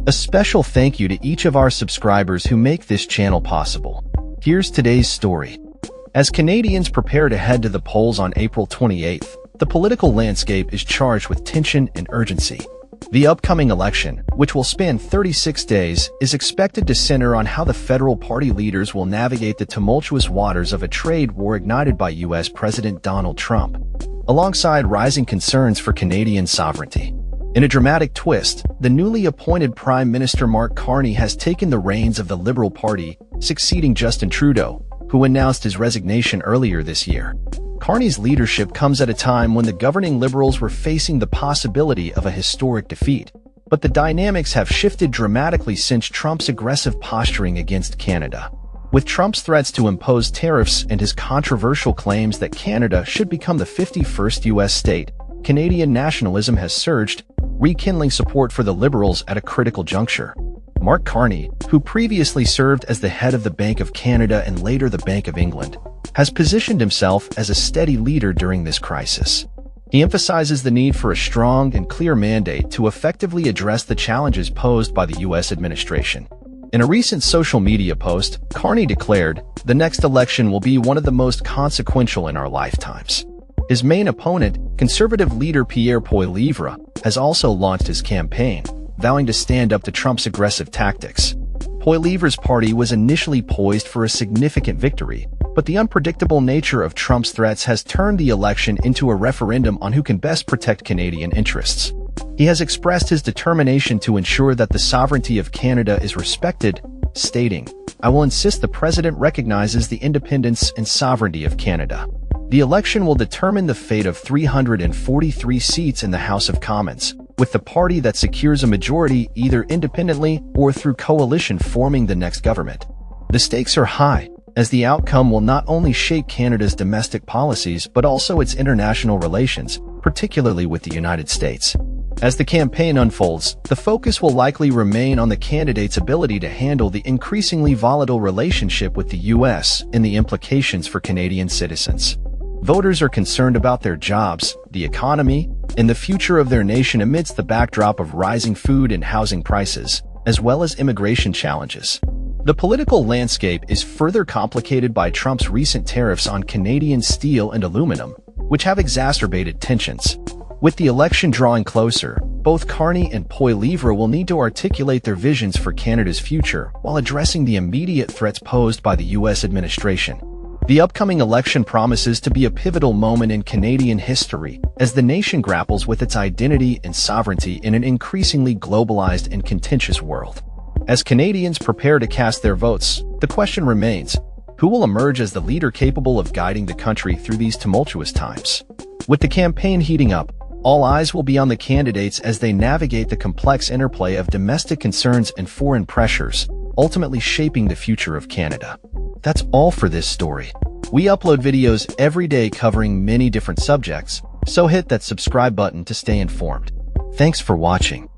A special thank you to each of our subscribers who make this channel possible. Here's today's story. As Canadians prepare to head to the polls on April 28th, the political landscape is charged with tension and urgency. The upcoming election, which will span 36 days, is expected to center on how the federal party leaders will navigate the tumultuous waters of a trade war ignited by U.S. President Donald Trump, alongside rising concerns for Canadian sovereignty. In a dramatic twist, the newly appointed Prime Minister Mark Carney has taken the reins of the Liberal Party, succeeding Justin Trudeau, who announced his resignation earlier this year. Carney's leadership comes at a time when the governing Liberals were facing the possibility of a historic defeat, but the dynamics have shifted dramatically since Trump's aggressive posturing against Canada. With Trump's threats to impose tariffs and his controversial claims that Canada should become the 51st U.S. state, Canadian nationalism has surged, rekindling support for the Liberals at a critical juncture. Mark Carney, who previously served as the head of the Bank of Canada and later the Bank of England, has positioned himself as a steady leader during this crisis. He emphasizes the need for a strong and clear mandate to effectively address the challenges posed by the U.S. administration. In a recent social media post, Carney declared, "The next election will be one of the most consequential in our lifetimes." His main opponent, Conservative leader Pierre Poilievre, has also launched his campaign, vowing to stand up to Trump's aggressive tactics. Poilievre's party was initially poised for a significant victory, but the unpredictable nature of Trump's threats has turned the election into a referendum on who can best protect Canadian interests. He has expressed his determination to ensure that the sovereignty of Canada is respected, stating, "I will insist the President recognizes the independence and sovereignty of Canada." The election will determine the fate of 343 seats in the House of Commons, with the party that secures a majority either independently or through coalition forming the next government. The stakes are high, as the outcome will not only shape Canada's domestic policies but also its international relations, particularly with the United States. As the campaign unfolds, the focus will likely remain on the candidate's ability to handle the increasingly volatile relationship with the U.S. and the implications for Canadian citizens. Voters are concerned about their jobs, the economy, and the future of their nation amidst the backdrop of rising food and housing prices, as well as immigration challenges. The political landscape is further complicated by Trump's recent tariffs on Canadian steel and aluminum, which have exacerbated tensions. With the election drawing closer, both Carney and Poilievre will need to articulate their visions for Canada's future while addressing the immediate threats posed by the U.S. administration. The upcoming election promises to be a pivotal moment in Canadian history as the nation grapples with its identity and sovereignty in an increasingly globalized and contentious world. As Canadians prepare to cast their votes, the question remains, who will emerge as the leader capable of guiding the country through these tumultuous times? With the campaign heating up, all eyes will be on the candidates as they navigate the complex interplay of domestic concerns and foreign pressures, ultimately shaping the future of Canada. That's all for this story. We upload videos every day covering many different subjects, so hit that subscribe button to stay informed. Thanks for watching.